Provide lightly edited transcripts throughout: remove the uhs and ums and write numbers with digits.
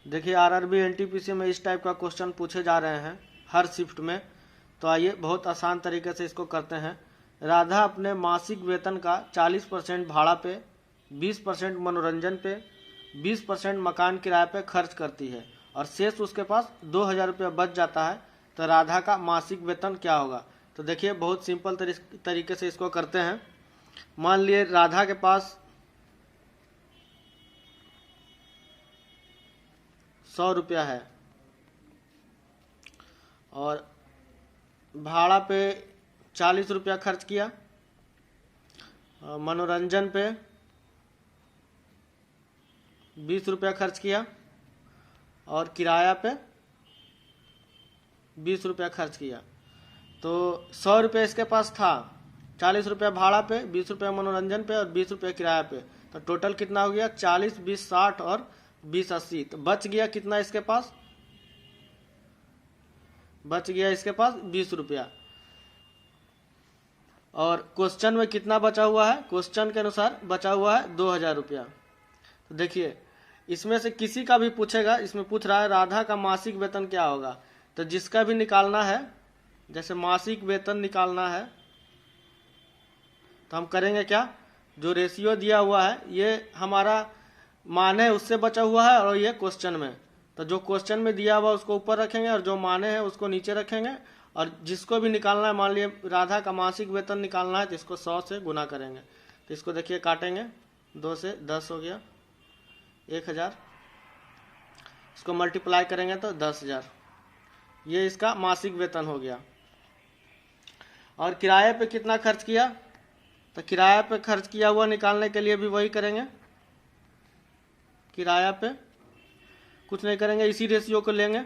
देखिए RRB NTPC में इस टाइप का क्वेश्चन पूछे जा रहे हैं हर शिफ्ट में। तो आइए बहुत आसान तरीके से इसको करते हैं। राधा अपने मासिक वेतन का 40% भाड़ा पे, 20% मनोरंजन पे, 20% मकान किराए पे खर्च करती है और शेष उसके पास 2000 रुपया बच जाता है। तो राधा का मासिक वेतन क्या होगा? तो देखिए बहुत सिंपल तरीके से इसको करते हैं। मान लिए राधा के पास 100 रुपया है और भाड़ा पे 40 रुपया खर्च किया, मनोरंजन पे 20 रुपया खर्च किया और किराया पे 20 रुपया खर्च किया। तो 100 रुपया इसके पास था, 40 रुपया भाड़ा पे, 20 रुपया मनोरंजन पे और 20 रुपया किराया पे। तो टोटल कितना हो गया? 40, 20, 60 और 20, 80। तो बच गया कितना इसके पास? बच गया इसके पास 20 रुपया। और क्वेश्चन में कितना बचा हुआ है? क्वेश्चन के अनुसार बचा हुआ है 2000 रुपया। तो देखिए इसमें से किसी का भी पूछेगा, इसमें पूछ रहा है राधा का मासिक वेतन क्या होगा। तो जिसका भी निकालना है, जैसे मासिक वेतन निकालना है तो हम करेंगे क्या? जो रेशियो दिया हुआ है ये हमारा मान है उससे बचा हुआ है और ये क्वेश्चन में। तो जो क्वेश्चन में दिया हुआ उसको ऊपर रखेंगे और जो माने हैं उसको नीचे रखेंगे। और जिसको भी निकालना है, मान लिए राधा का मासिक वेतन निकालना है तो इसको 100 से गुना करेंगे। तो इसको देखिए काटेंगे, 2 से 10 हो गया 1000, इसको मल्टीप्लाई करेंगे तो 10,000। ये इसका मासिक वेतन हो गया। और किराए पे कितना खर्च किया? तो किराया पे खर्च किया हुआ निकालने के लिए भी वही करेंगे। किराया पे कुछ नहीं करेंगे, इसी रेशियो को लेंगे,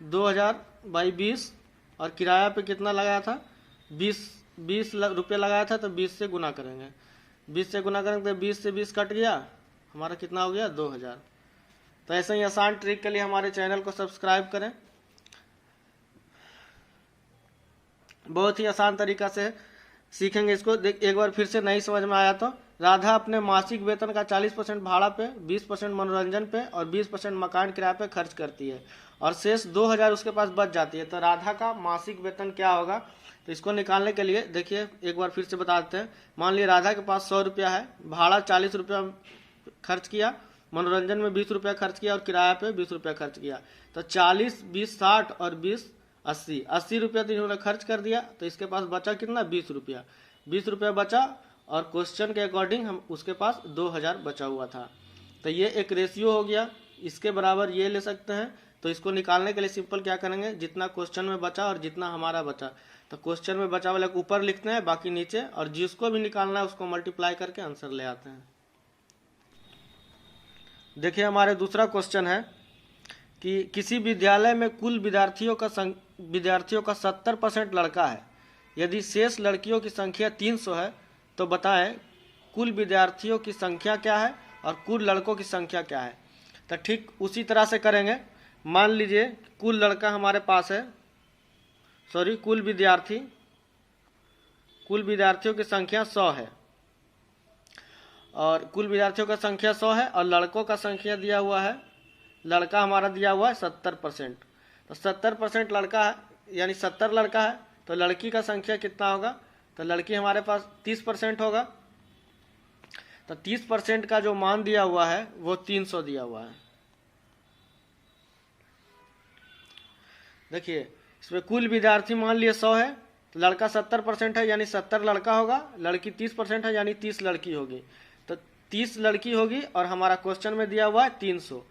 2000 बाई 20। और किराया पे कितना लगाया था? 20 रुपये लगाया था, तो 20 से गुना करेंगे। 20 से गुना करेंगे तो 20 से 20 कट गया, हमारा कितना हो गया? 2000। तो ऐसे ही आसान ट्रिक के लिए हमारे चैनल को सब्सक्राइब करें। बहुत ही आसान तरीका से सीखेंगे इसको। एक बार फिर से नहीं समझ में आया तो राधा अपने मासिक वेतन का 40% भाड़ा पे, 20% मनोरंजन पे और 20% मकान किराए पे खर्च करती है और शेष 2000 उसके पास बच जाती है। तो राधा का मासिक वेतन क्या होगा? तो इसको निकालने के लिए देखिए एक बार फिर से बता देते हैं। मान लिया राधा के पास 100 रुपया है, भाड़ा 40 रुपया खर्च किया, मनोरंजन में 20 रुपया खर्च किया और किराया पे 20 रुपया खर्च किया। तो 40, 20, 60 और 20, 80 रुपया तो इन्होंने खर्च कर दिया। तो इसके पास बचा कितना? 20 रुपया। 20 रुपया बचा और क्वेश्चन के अकॉर्डिंग हम उसके पास 2000 बचा हुआ था। तो ये एक रेशियो हो गया, इसके बराबर ये ले सकते हैं। तो इसको निकालने के लिए सिंपल क्या करेंगे, जितना क्वेश्चन में बचा और जितना हमारा बचा, तो क्वेश्चन में बचा वाले को ऊपर लिखते हैं, बाकी नीचे, और जिसको भी निकालना है उसको मल्टीप्लाई करके आंसर ले आते हैं। देखिए हमारे दूसरा क्वेश्चन है कि किसी विद्यालय में कुल विद्यार्थियों का 70% लड़का है। यदि शेष लड़कियों की संख्या 300 है तो बताएं कुल विद्यार्थियों की संख्या क्या है और कुल लड़कों की संख्या क्या है। तो ठीक उसी तरह से करेंगे। मान लीजिए कुल लड़का हमारे पास है, कुल विद्यार्थियों की संख्या 100 है और कुल विद्यार्थियों का संख्या 100 है और लड़कों का संख्या दिया हुआ है, लड़का हमारा दिया हुआ है 70%। तो 70% लड़का है, यानी 70 लड़का है, तो लड़की का संख्या कितना होगा? तो लड़की हमारे पास 30% होगा। तो 30% का जो मान दिया हुआ है वो 300 दिया हुआ है। देखिए इसमें कुल विद्यार्थी मान लिए 100 है, तो लड़का 70% है यानी 70 लड़का होगा, लड़की 30% है यानी 30 लड़की होगी। तो 30 लड़की होगी और हमारा क्वेश्चन में दिया हुआ है 300।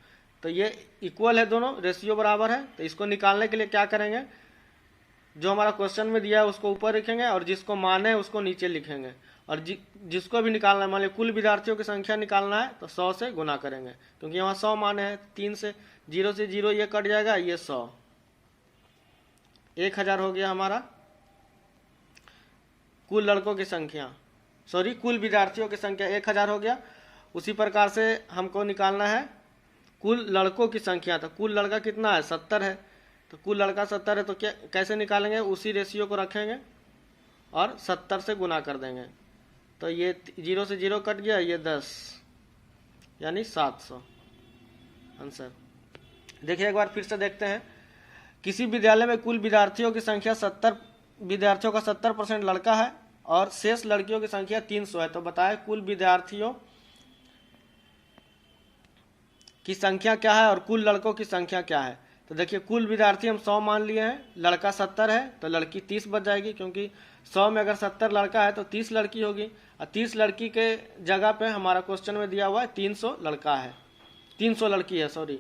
तो ये इक्वल है, दोनों रेशियो बराबर है। तो इसको निकालने के लिए क्या करेंगे, जो हमारा क्वेश्चन में दिया है उसको ऊपर लिखेंगे और जिसको माने उसको नीचे लिखेंगे। और जिसको भी निकालना है, मान लीजिए कुल विद्यार्थियों की संख्या निकालना है तो 100 से गुना करेंगे, क्योंकि यहाँ 100 माने हैं। 3 से 0 ये कट जाएगा, ये 100, 1000 हो गया हमारा कुल लड़कों की संख्या, कुल विद्यार्थियों की संख्या 1000 हो गया। उसी प्रकार से हमको निकालना है कुल लड़कों की संख्या। तो कुल लड़का कितना है? 70 है। तो कुल लड़का 70 है, तो क्या कैसे निकालेंगे? उसी रेशियो को रखेंगे और 70 से गुना कर देंगे। तो ये 0 से 0 कट गया, ये 10 यानी 700 आंसर। देखिए एक बार फिर से देखते हैं। किसी विद्यालय में कुल विद्यार्थियों की संख्या 70 विद्यार्थियों का 70% लड़का है और शेष लड़कियों की संख्या 300 है। तो बताएं कुल विद्यार्थियों की संख्या क्या है और कुल लड़कों की संख्या क्या है। तो देखिए कुल विद्यार्थी हम 100 मान लिए हैं, लड़का 70 है तो लड़की 30 बच जाएगी, क्योंकि 100 में अगर 70 लड़का है तो 30 लड़की होगी, और 30 लड़की के जगह पे हमारा क्वेश्चन में दिया हुआ है 300 लड़का है, 300 लड़की है सॉरी।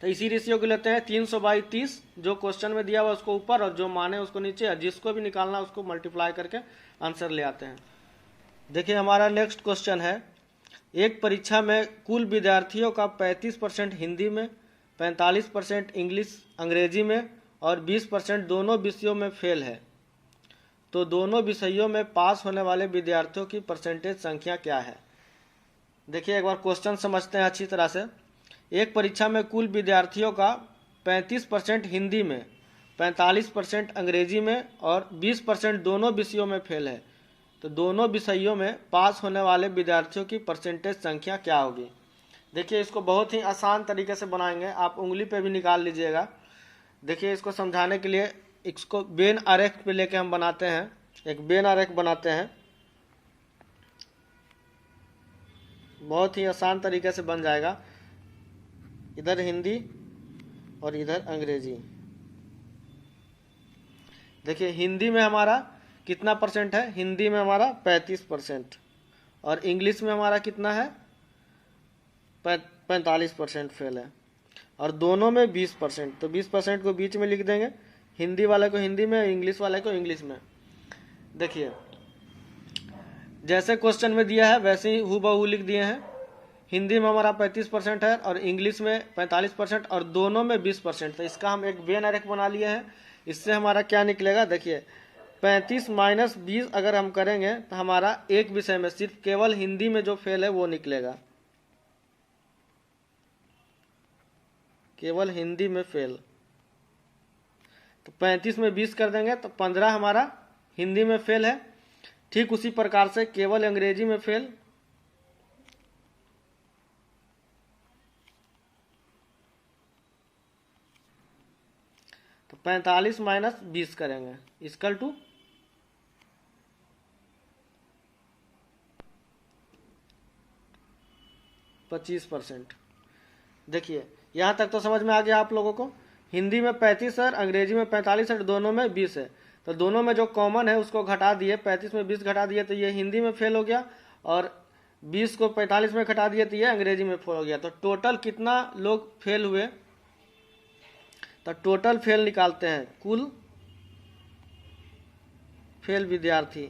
तो इसी रेशियो को लेते हैं 300/30, जो क्वेश्चन में दिया हुआ उसको ऊपर और जो माने उसको नीचे, और जिसको भी निकालना उसको मल्टीप्लाई करके आंसर ले आते हैं। देखिए हमारा नेक्स्ट क्वेश्चन है, एक परीक्षा में कुल विद्यार्थियों का 35% हिंदी में, 45% इंग्लिश अंग्रेजी में और 20% दोनों विषयों में फेल है, तो दोनों विषयों में पास होने वाले विद्यार्थियों की परसेंटेज संख्या क्या है। देखिए एक बार क्वेश्चन समझते हैं अच्छी तरह से। एक परीक्षा में कुल विद्यार्थियों का 35% हिंदी में, 45% अंग्रेजी में और 20% दोनों विषयों में फेल है, तो दोनों विषयों में पास होने वाले विद्यार्थियों की परसेंटेज संख्या क्या होगी। देखिए इसको बहुत ही आसान तरीके से बनाएंगे, आप उंगली पे भी निकाल लीजिएगा। देखिए इसको समझाने के लिए इसको वेन आरेख पे लेके हम बनाते हैं, एक वेन आरेख बनाते हैं, बहुत ही आसान तरीके से बन जाएगा। इधर हिंदी और इधर अंग्रेजी। देखिए हिंदी में हमारा कितना परसेंट है, हिंदी में हमारा 35% और इंग्लिश में हमारा कितना है 45% फेल है, और दोनों में 20%। तो 20% को बीच में लिख देंगे, हिंदी वाले को हिंदी में, इंग्लिश वाले को इंग्लिश में। देखिए जैसे क्वेश्चन में दिया है वैसे ही हूबहू लिख दिए हैं। हिंदी में हमारा 35% है और इंग्लिश में 45% और दोनों में 20%। तो इसका हम एक वेन आरेख बना लिए हैं। इससे हमारा क्या निकलेगा, देखिए 35 - 20 अगर हम करेंगे तो हमारा एक विषय में सिर्फ केवल हिंदी में जो फेल है वो निकलेगा, केवल हिंदी में फेल। तो 35 में 20 कर देंगे तो 15 हमारा हिंदी में फेल है। ठीक उसी प्रकार से केवल अंग्रेजी में फेल, तो 45 - 20 करेंगे इक्वल टू 25%। देखिए यहाँ तक तो समझ में आ गया आप लोगों को। हिंदी में 35 है, अंग्रेजी में 45 है, दोनों में 20 है, तो दोनों में जो कॉमन है उसको घटा दिए, 35 में 20 घटा दिए तो ये हिंदी में फेल हो गया, और 20 को 45 में घटा दिए तो ये अंग्रेजी में फेल हो गया। तो टोटल कितना लोग फेल हुए, तो टोटल फेल निकालते हैं, कुल फेल विद्यार्थी।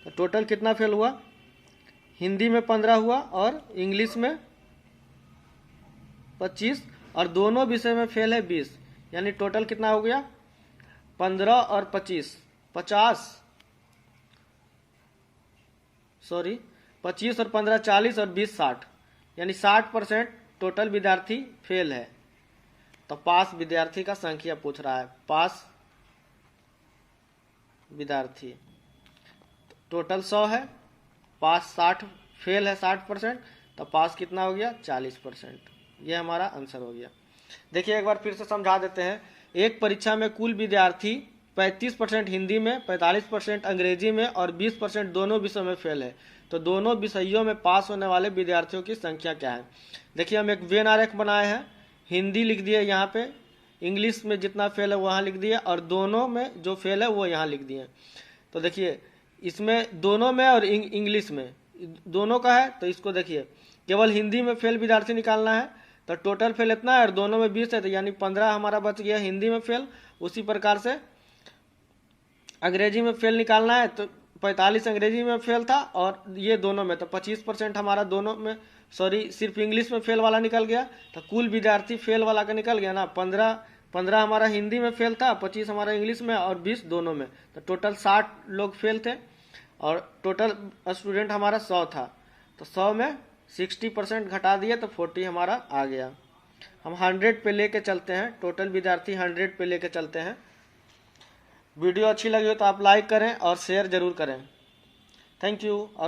तो टोटल कितना फेल हुआ, हिंदी में 15 हुआ और इंग्लिश में 25 और दोनों विषय में फेल है 20, यानी टोटल कितना हो गया 15 और 25 50, सॉरी 25 और 15 40 और 20 60, यानी 60% टोटल विद्यार्थी फेल है। तो पास विद्यार्थी का संख्या पूछ रहा है, पास विद्यार्थी टोटल 100 है, पास 60 फेल है 60%, तो पास कितना हो गया 40%। ये हमारा आंसर हो गया। देखिए एक बार फिर से समझा देते हैं। एक परीक्षा में कुल विद्यार्थी 35% हिंदी में, 45% अंग्रेजी में और 20% दोनों विषयों में फेल है, तो दोनों विषयों में पास होने वाले विद्यार्थियों की संख्या क्या है। देखिए हम एक वेन आरेख बनाए हैं, हिंदी लिख दिए यहाँ पे, इंग्लिश में जितना फेल है वहाँ लिख दिए और दोनों में जो फेल है वो यहाँ लिख दिए। तो देखिए इसमें दोनों में और इंग्लिश में दोनों का है, तो इसको देखिए केवल हिंदी में फेल विद्यार्थी निकालना है, तो टोटल फेल इतना है और दोनों में 20 है, तो यानी 15 हमारा बच गया हिंदी में फेल। उसी प्रकार से अंग्रेजी में फेल निकालना है, तो 45 अंग्रेजी में फेल था और ये दोनों में, तो 25% हमारा दोनों में, सॉरी सिर्फ इंग्लिश में फेल वाला निकल गया। तो कुल विद्यार्थी फेल वाला का निकल गया ना, 15 हमारा हिंदी में फेल था, 25 हमारा इंग्लिश में और 20 दोनों में, तो टोटल 60 लोग फेल थे और टोटल स्टूडेंट हमारा 100 था, तो 100 में 60% घटा दिए तो 40 हमारा आ गया। हम 100 पे लेके चलते हैं, टोटल विद्यार्थी 100 पे लेके चलते हैं। वीडियो अच्छी लगी हो तो आप लाइक करें और शेयर जरूर करें। Thank you.